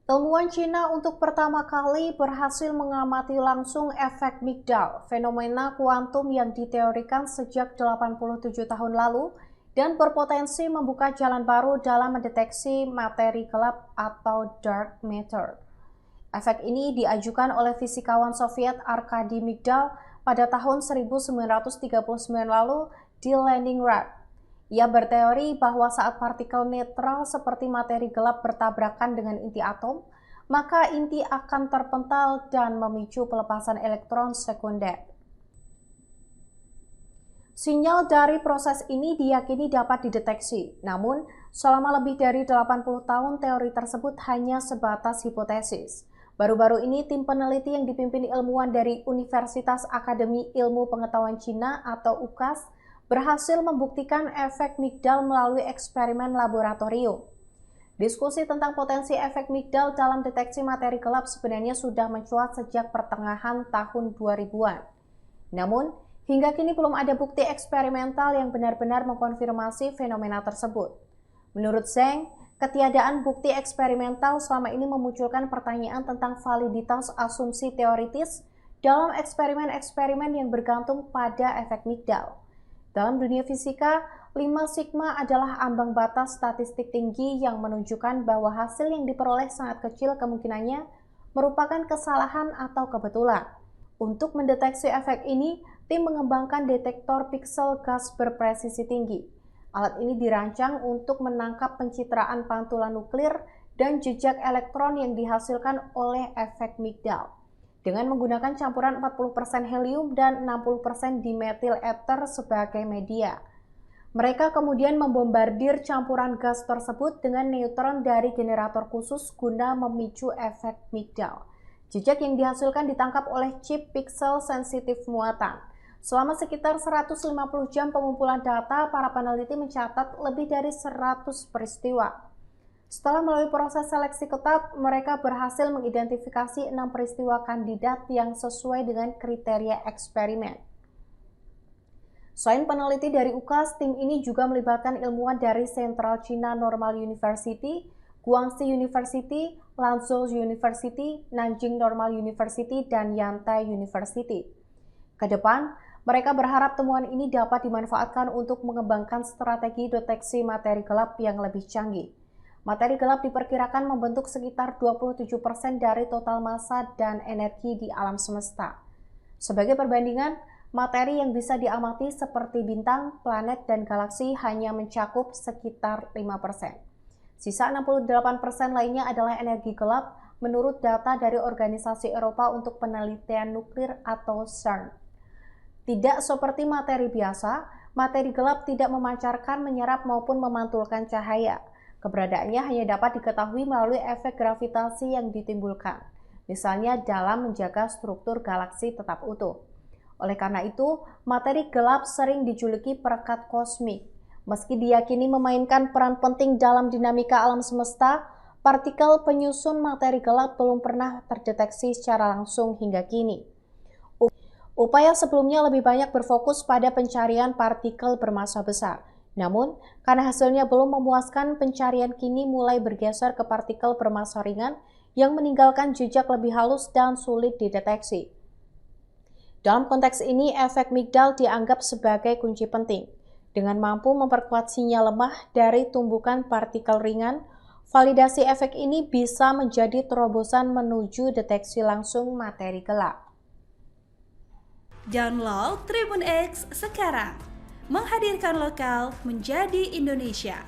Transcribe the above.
Ilmuwan Cina untuk pertama kali berhasil mengamati langsung efek Migdal, fenomena kuantum yang diteorikan sejak 87 tahun lalu dan berpotensi membuka jalan baru dalam mendeteksi materi gelap atau dark matter. Efek ini diajukan oleh fisikawan Soviet Arkady Migdal pada tahun 1939 lalu di Leningrad. Ia berteori bahwa saat partikel netral seperti materi gelap bertabrakan dengan inti atom, maka inti akan terpental dan memicu pelepasan elektron sekunder. Sinyal dari proses ini diyakini dapat dideteksi, namun selama lebih dari 80 tahun teori tersebut hanya sebatas hipotesis. Baru-baru ini tim peneliti yang dipimpin ilmuwan dari Universitas Akademi Ilmu Pengetahuan Cina atau UKAS berhasil membuktikan efek Migdal melalui eksperimen laboratorium. Diskusi tentang potensi efek Migdal dalam deteksi materi gelap sebenarnya sudah mencuat sejak pertengahan tahun 2000-an. Namun, hingga kini belum ada bukti eksperimental yang benar-benar mengkonfirmasi fenomena tersebut. Menurut Zheng, ketiadaan bukti eksperimental selama ini memunculkan pertanyaan tentang validitas asumsi teoritis dalam eksperimen-eksperimen yang bergantung pada efek Migdal. Dalam dunia fisika, 5 sigma adalah ambang batas statistik tinggi yang menunjukkan bahwa hasil yang diperoleh sangat kecil kemungkinannya merupakan kesalahan atau kebetulan. Untuk mendeteksi efek ini, tim mengembangkan detektor piksel gas berpresisi tinggi. Alat ini dirancang untuk menangkap pencitraan pantulan nuklir dan jejak elektron yang dihasilkan oleh efek Migdal. Dengan menggunakan campuran 40% helium dan 60% dimetil ether sebagai media. Mereka kemudian membombardir campuran gas tersebut dengan neutron dari generator khusus guna memicu efek Migdal. Jejak yang dihasilkan ditangkap oleh chip piksel sensitif muatan. Selama sekitar 150 jam pengumpulan data, para peneliti mencatat lebih dari 100 peristiwa. Setelah melalui proses seleksi ketat, mereka berhasil mengidentifikasi 6 peristiwa kandidat yang sesuai dengan kriteria eksperimen. Selain peneliti dari UKAS, tim ini juga melibatkan ilmuwan dari Central China Normal University, Guangxi University, Lanzhou University, Nanjing Normal University, dan Yantai University. Ke depan, mereka berharap temuan ini dapat dimanfaatkan untuk mengembangkan strategi deteksi materi gelap yang lebih canggih. Materi gelap diperkirakan membentuk sekitar 27% dari total massa dan energi di alam semesta. Sebagai perbandingan, materi yang bisa diamati seperti bintang, planet, dan galaksi hanya mencakup sekitar 5%. Sisa 68% lainnya adalah energi gelap menurut data dari Organisasi Eropa untuk Penelitian Nuklir atau CERN. Tidak seperti materi biasa, materi gelap tidak memancarkan, menyerap, maupun memantulkan cahaya. Keberadaannya hanya dapat diketahui melalui efek gravitasi yang ditimbulkan, misalnya dalam menjaga struktur galaksi tetap utuh. Oleh karena itu, materi gelap sering dijuluki perekat kosmik. Meski diyakini memainkan peran penting dalam dinamika alam semesta, partikel penyusun materi gelap belum pernah terdeteksi secara langsung hingga kini. Upaya sebelumnya lebih banyak berfokus pada pencarian partikel bermassa besar. Namun, karena hasilnya belum memuaskan, pencarian kini mulai bergeser ke partikel bermassa ringan yang meninggalkan jejak lebih halus dan sulit dideteksi. Dalam konteks ini, efek Migdal dianggap sebagai kunci penting. Dengan mampu memperkuat sinyal lemah dari tumbukan partikel ringan, validasi efek ini bisa menjadi terobosan menuju deteksi langsung materi gelap. Download Tribun X sekarang, menghadirkan lokal menjadi Indonesia.